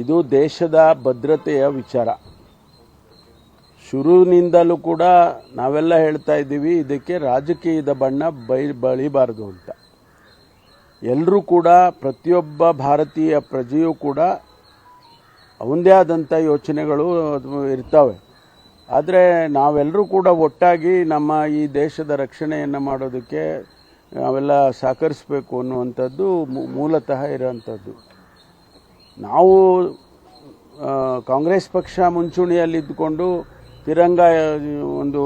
ಇದು ದೇಶದ ಭದ್ರತೆಯ ವಿಚಾರ. ಶುರುವಿನಿಂದಲೂ ಕೂಡ ನಾವೆಲ್ಲ ಹೇಳ್ತಾ ಇದ್ದೀವಿ, ಇದಕ್ಕೆ ರಾಜಕೀಯದ ಬಣ್ಣ ಬಳಿಬಾರದು ಅಂತ. ಎಲ್ಲರೂ ಕೂಡ, ಪ್ರತಿಯೊಬ್ಬ ಭಾರತೀಯ ಪ್ರಜೆಯೂ ಕೂಡ ಅವನದೇ ಆದಂಥ ಯೋಚನೆಗಳು ಇರ್ತವೆ. ಆದರೆ ನಾವೆಲ್ಲರೂ ಕೂಡ ಒಟ್ಟಾಗಿ ನಮ್ಮ ಈ ದೇಶದ ರಕ್ಷಣೆಯನ್ನು ಮಾಡೋದಕ್ಕೆ ನಾವೆಲ್ಲ ಸಹಕರಿಸಬೇಕು ಅನ್ನುವಂಥದ್ದು ಮೂಲತಃ ಇರೋವಂಥದ್ದು. ನಾವು ಕಾಂಗ್ರೆಸ್ ಪಕ್ಷ ಮುಂಚೂಣಿಯಲ್ಲಿದ್ದುಕೊಂಡು ತಿರಂಗ ಒಂದು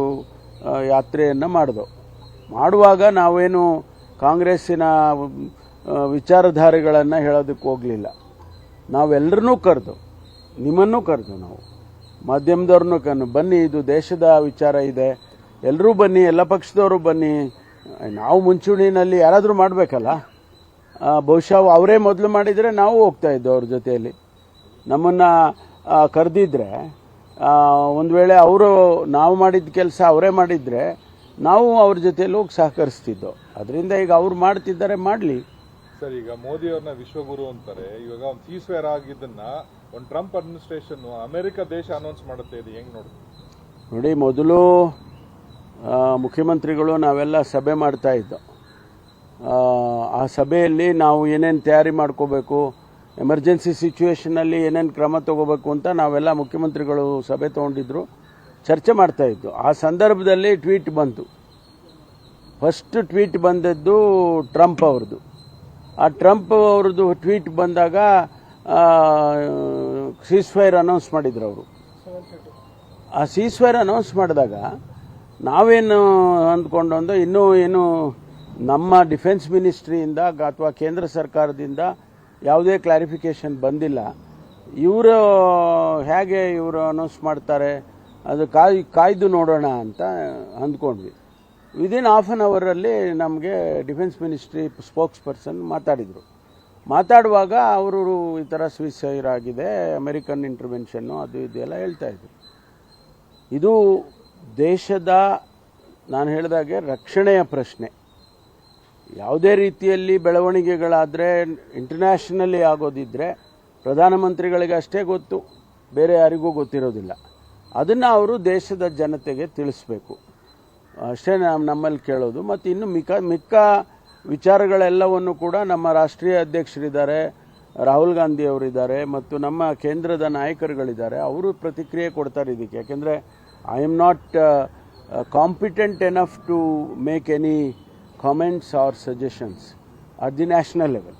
ಯಾತ್ರೆಯನ್ನು ಮಾಡುವಾಗ ನಾವೇನು ಕಾಂಗ್ರೆಸ್ಸಿನ ವಿಚಾರಧಾರೆಗಳನ್ನು ಹೇಳೋದಕ್ಕೆ ಹೋಗಲಿಲ್ಲ. ನಾವೆಲ್ಲರನ್ನೂ ಕರೆದು, ನಿಮ್ಮನ್ನೂ ಕರೆದು, ನಾವು ಮಾಧ್ಯಮದವ್ರನ್ನೂ ಬನ್ನಿ, ಇದು ದೇಶದ ವಿಚಾರ ಇದೆ, ಎಲ್ಲರೂ ಬನ್ನಿ, ಎಲ್ಲ ಪಕ್ಷದವರು ಬನ್ನಿ. ನಾವು ಮುಂಚೂಣಿನಲ್ಲಿ ಯಾರಾದರೂ ಮಾಡಬೇಕಲ್ಲ. ಬಹುಶಃ ಅವರೇ ಮೊದಲು ಮಾಡಿದರೆ ನಾವು ಹೋಗ್ತಾ ಇದ್ದೋ ಅವ್ರ ಜೊತೆಯಲ್ಲಿ. ನಮ್ಮನ್ನು ಕರೆದಿದ್ರೆ, ಒಂದು ವೇಳೆ ಅವರು ನಾವು ಮಾಡಿದ ಕೆಲಸ ಅವರೇ ಮಾಡಿದರೆ ನಾವು ಅವ್ರ ಜೊತೆಯಲ್ಲಿ ಹೋಗಿ ಸಹಕರಿಸ್ತಿದ್ದೋ. ಅದರಿಂದ ಈಗ ಅವ್ರು ಮಾಡ್ತಿದ್ದಾರೆ, ಮಾಡಲಿ. ಸರ್, ಈಗ ಮೋದಿ ಅವ್ರನ್ನ ವಿಶ್ವಗುರು ಅಂತಾರೆ. ಇವಾಗ ಒಂದು ಸೀಸ್ವೇರ್ ಆಗಿದ್ದನ್ನ ಒಂದು ಟ್ರಂಪ್ ಅಡ್ಮಿನಿಸ್ಟ್ರೇಷನ್ ಅಮೆರಿಕ ದೇಶ ಅನೌನ್ಸ್ ಮಾಡುತ್ತೆ. ಇದು ಹೆಂಗ್ ನೋಡಿ, ಮೊದಲು ಮುಖ್ಯಮಂತ್ರಿಗಳು ನಾವೆಲ್ಲ ಸಭೆ ಮಾಡ್ತಾ ಇದ್ದೋ. ಆ ಸಭೆಯಲ್ಲಿ ನಾವು ಏನೇನು ತಯಾರಿ ಮಾಡ್ಕೋಬೇಕು, ಎಮರ್ಜೆನ್ಸಿ ಸಿಚುವೇಷನಲ್ಲಿ ಏನೇನು ಕ್ರಮ ತಗೋಬೇಕು ಅಂತ ನಾವೆಲ್ಲ ಮುಖ್ಯಮಂತ್ರಿಗಳು ಸಭೆ ತೊಗೊಂಡಿದ್ರು, ಚರ್ಚೆ ಮಾಡ್ತಾ ಇದ್ದು. ಆ ಸಂದರ್ಭದಲ್ಲಿ ಟ್ವೀಟ್ ಬಂತು. ಫಸ್ಟ್ ಟ್ವೀಟ್ ಬಂದದ್ದು ಟ್ರಂಪ್ ಅವ್ರದ್ದು. ಆ ಟ್ರಂಪ್ ಅವ್ರದ್ದು ಟ್ವೀಟ್ ಬಂದಾಗ ಸೀಸ್ಫೈರ್ ಅನೌನ್ಸ್ ಮಾಡಿದ್ರು ಅವರು. ಆ ಸೀಸ್ಫೈರ್ ಅನೌನ್ಸ್ ಮಾಡಿದಾಗ ನಾವೇನು ಅಂದ್ಕೊಂಡು, ಇನ್ನೂ ಏನು ನಮ್ಮ ಡಿಫೆನ್ಸ್ ಮಿನಿಸ್ಟ್ರಿಯಿಂದ ಅಥವಾ ಕೇಂದ್ರ ಸರ್ಕಾರದಿಂದ ಯಾವುದೇ ಕ್ಲಾರಿಫಿಕೇಶನ್ ಬಂದಿಲ್ಲ. ಇವರು ಹೇಗೆ ಇವರು ಅನೌನ್ಸ್ ಮಾಡ್ತಾರೆ, ಅದು ಕಾಯ್ದು ನೋಡೋಣ ಅಂತ ಅಂದ್ಕೊಂಡ್ವಿ. ವಿದಿನ್ ಹಾಫ್ ಆನ್ ಅವರಲ್ಲಿ ನಮಗೆ ಡಿಫೆನ್ಸ್ ಮಿನಿಸ್ಟ್ರಿ ಸ್ಪೋಕ್ಸ್ ಪರ್ಸನ್ ಮಾತಾಡುವಾಗ ಅವರು ಈ ಥರ ಸೀಸ್ಫೈರ್ ಆಗಿದೆ, ಅಮೆರಿಕನ್ ಇಂಟರ್ವೆನ್ಷನ್ನು, ಅದು ಇದೆಲ್ಲ ಹೇಳ್ತಾ ಇದ್ರು. ಇದು ದೇಶದ, ನಾನು ಹೇಳಿದಾಗೆ, ರಕ್ಷಣೆಯ ಪ್ರಶ್ನೆ. ಯಾವುದೇ ರೀತಿಯಲ್ಲಿ ಬೆಳವಣಿಗೆಗಳಾದರೆ, ಇಂಟರ್ನ್ಯಾಷನಲಿ ಆಗೋದಿದ್ದರೆ ಪ್ರಧಾನಮಂತ್ರಿಗಳಿಗೆ ಅಷ್ಟೇ ಗೊತ್ತು, ಬೇರೆ ಯಾರಿಗೂ ಗೊತ್ತಿರೋದಿಲ್ಲ. ಅದನ್ನು ಅವರು ದೇಶದ ಜನತೆಗೆ ತಿಳಿಸ್ಬೇಕು, ಅಷ್ಟೇ ನಮ್ಮಲ್ಲಿ ಕೇಳೋದು. ಮತ್ತು ಇನ್ನು ಮಿಕ್ಕ ವಿಚಾರಗಳೆಲ್ಲವನ್ನು ಕೂಡ ನಮ್ಮ ರಾಷ್ಟ್ರೀಯ ಅಧ್ಯಕ್ಷರಿದ್ದಾರೆ, ರಾಹುಲ್ ಗಾಂಧಿ ಅವರಿದ್ದಾರೆ, ಮತ್ತು ನಮ್ಮ ಕೇಂದ್ರದ ನಾಯಕರುಗಳಿದ್ದಾರೆ, ಅವರು ಪ್ರತಿಕ್ರಿಯೆ ಕೊಡ್ತಾರೆ ಇದಕ್ಕೆ. ಯಾಕೆಂದರೆ I am not competent enough to make any comments or suggestions at the national level.